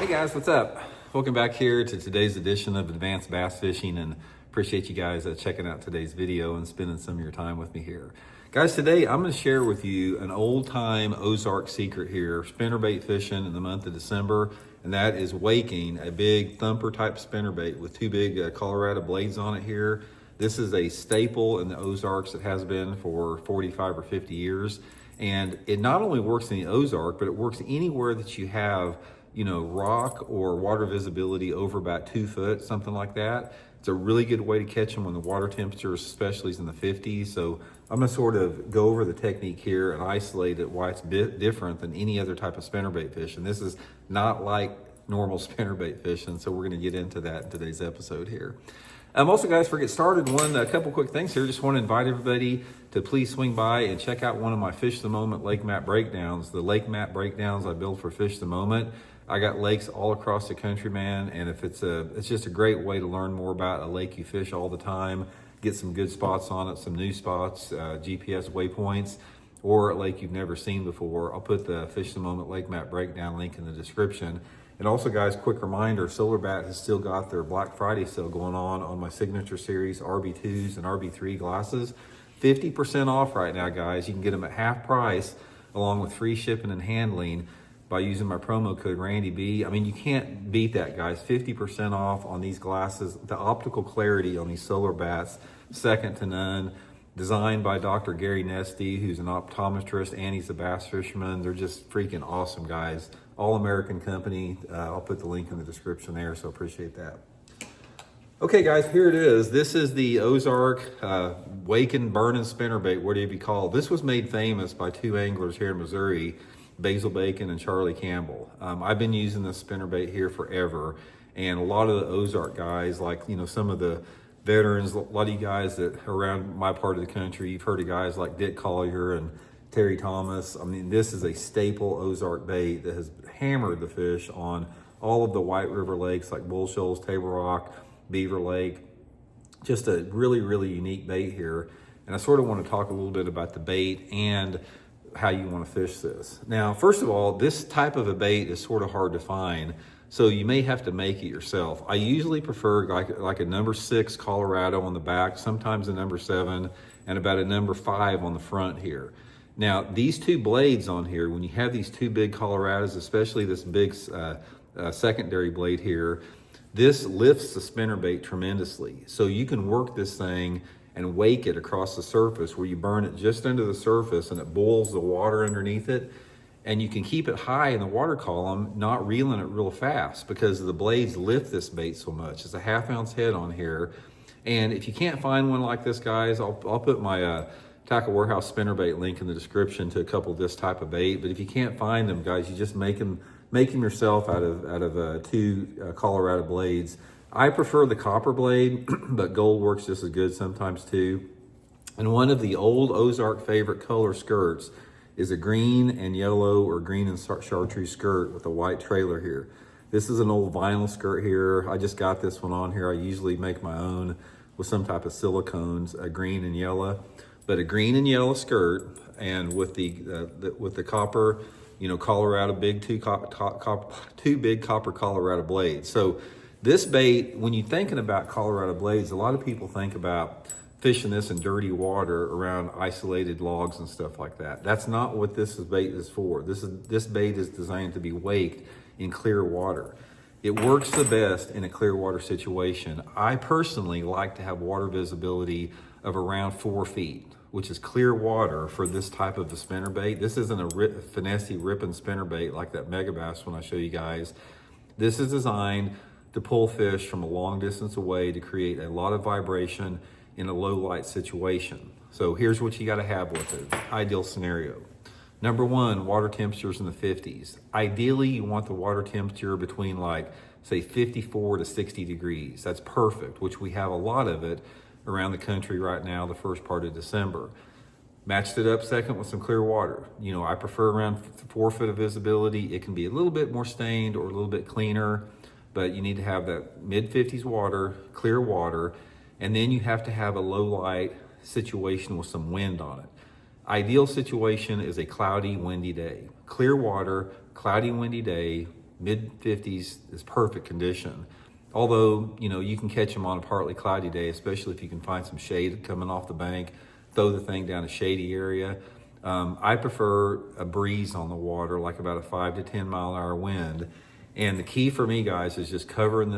Hey guys, what's up? Welcome back here to today's edition of Advanced Bass Fishing, and appreciate you guys checking out today's video and spending some of your time with me here. Guys, today I'm going to share with you an old-time Ozark secret here, spinnerbait fishing in the month of December, and that is waking a big thumper type spinnerbait with two big Colorado blades on it here. This is a staple in the Ozarks. It has been for 45 or 50 years, and it not only works in the Ozark, but it works anywhere that you have rock or water visibility over about 2 foot, something like that. It's a really good way to catch them when the water temperature, especially, is in the 50s. So I'm gonna sort of go over the technique here and isolate it, why it's different than any other type of spinnerbait fishing. This is not like normal spinnerbait fishing, so we're gonna get into that in today's episode here. Also, guys, before we get started, a couple quick things here. Just want to invite everybody to please swing by and check out one of my Fish the Moment lake map breakdowns. The lake map breakdowns I build for Fish the Moment. I got lakes all across the country, man, and if it's just a great way to learn more about a lake you fish all the time, get some good spots on it, some new spots, GPS waypoints, or a lake you've never seen before. I'll put the Fish the Moment lake map breakdown link in the description. And also, guys, quick reminder, SolarBat has still got their Black Friday sale going on my signature series RB2s and RB3 glasses. 50% off right now, guys. You can get them at half price along with free shipping and handling by using my promo code RandyB. I mean, you can't beat that, guys. 50% off on these glasses. The optical clarity on these SolarBats, second to none. Designed by Dr. Gary Nesty, who's an optometrist, and he's a bass fisherman. They're just freaking awesome, guys. All-American company. I'll put the link in the description there, so appreciate that. Okay, guys, here it is. This is the Ozark Waking Burning Spinnerbait, whatever you call it. This was made famous by two anglers here in Missouri, Basil Bacon and Charlie Campbell. I've been using this spinnerbait here forever, and a lot of the Ozark guys, like some of the veterans, a lot of you guys that are around my part of the country, you've heard of guys like Dick Collier and Terry Thomas. I mean, this is a staple Ozark bait that has hammered the fish on all of the White River lakes like Bull Shoals, Table Rock, Beaver Lake. Just a really, really unique bait here. And I sort of want to talk a little bit about the bait and how you want to fish this. Now, first of all, this type of a bait is sort of hard to find, so you may have to make it yourself. I usually prefer like a number 6 Colorado on the back, sometimes a number 7, and about a number 5 on the front here. Now, these two blades on here, when you have these two big Colorados, especially this big secondary blade here, this lifts the spinnerbait tremendously. So you can work this thing and wake it across the surface where you burn it just under the surface and it boils the water underneath it. And you can keep it high in the water column, not reeling it real fast because the blades lift this bait so much. It's a 1/2 ounce head on here. And if you can't find one like this, guys, I'll put my Tackle Warehouse spinnerbait link in the description to a couple of this type of bait. But if you can't find them, guys, you just make them yourself out of two Colorado blades. I prefer the copper blade, but gold works just as good sometimes too. And one of the old Ozark favorite color skirts is a green and yellow or green and chartreuse skirt with a white trailer here. This is an old vinyl skirt here. I just got this one on here. I usually make my own with some type of silicones, a green and yellow. But a green and yellow skirt, and with the copper, Colorado two big copper Colorado blades. So this bait, when you're thinking about Colorado blades, a lot of people think about fishing this in dirty water around isolated logs and stuff like that. That's not what this bait is for. This bait is designed to be waked in clear water. It works the best in a clear water situation. I personally like to have water visibility of around 4 feet, which is clear water for this type of a spinnerbait. This isn't a finessey ripping spinnerbait like that Megabass one I show you guys. This is designed to pull fish from a long distance away to create a lot of vibration in a low light situation. So here's what you got to have with it. Ideal scenario. Number 1, water temperatures in the 50s. Ideally, you want the water temperature between say 54 to 60 degrees. That's perfect, which we have a lot of it around the country right now, the first part of December. Matched it up second with some clear water. I prefer around 4 foot of visibility. It can be a little bit more stained or a little bit cleaner, but you need to have that mid-50s water, clear water, and then you have to have a low light situation with some wind on it. Ideal situation is a cloudy, windy day. Clear water, cloudy, windy day, mid 50s is perfect condition. Although, you can catch them on a partly cloudy day, especially if you can find some shade coming off the bank, throw the thing down a shady area. I prefer a breeze on the water, like about a 5 to 10 mile an hour wind. And the key for me, guys, is just covering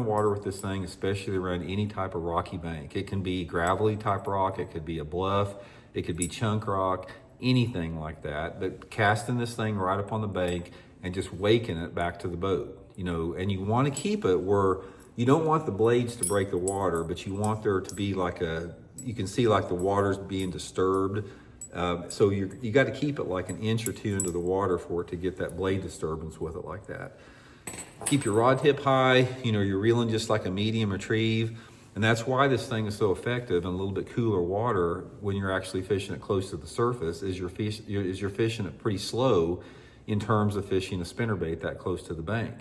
water with this thing, especially around any type of rocky bank. It can be gravelly type rock, it could be a bluff, it could be chunk rock, anything like that. But casting this thing right up on the bank and just waking it back to the boat. And you want to keep it where you don't want the blades to break the water, but you want there to be you can see like the water's being disturbed. So you got to keep it like an inch or two into the water for it to get that blade disturbance with it like that. Keep your rod tip high. You're reeling just like a medium retrieve. And that's why this thing is so effective in a little bit cooler water when you're actually fishing it close to the surface, is you're fishing it pretty slow in terms of fishing a spinnerbait that close to the bank.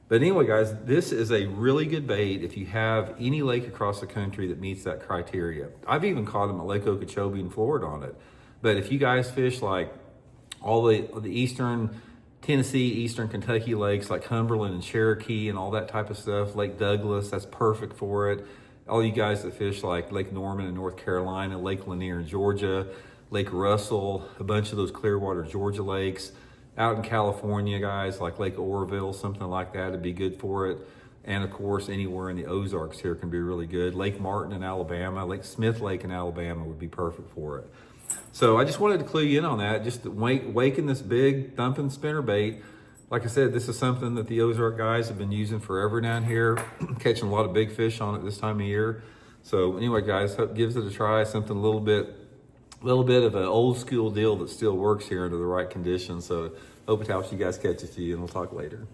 But anyway, guys, this is a really good bait if you have any lake across the country that meets that criteria. I've even caught them at Lake Okeechobee in Florida on it. But if you guys fish like all the eastern Tennessee, eastern Kentucky lakes like Cumberland and Cherokee and all that type of stuff, Lake Douglas, that's perfect for it. All you guys that fish like Lake Norman in North Carolina, Lake Lanier in Georgia, Lake Russell, a bunch of those Clearwater, Georgia lakes. Out in California, guys, like Lake Oroville, something like that would be good for it. And of course, anywhere in the Ozarks here can be really good. Lake Martin in Alabama, Lake Smith Lake in Alabama would be perfect for it. So I just wanted to clue you in on that, just waking this big thumping spinnerbait. Like I said, this is something that the Ozark guys have been using forever down here, catching a lot of big fish on it this time of year. So anyway, guys, hope gives it a try, something a little bit of an old school deal that still works here under the right conditions. So hope it helps you guys catch a few, and we'll talk later.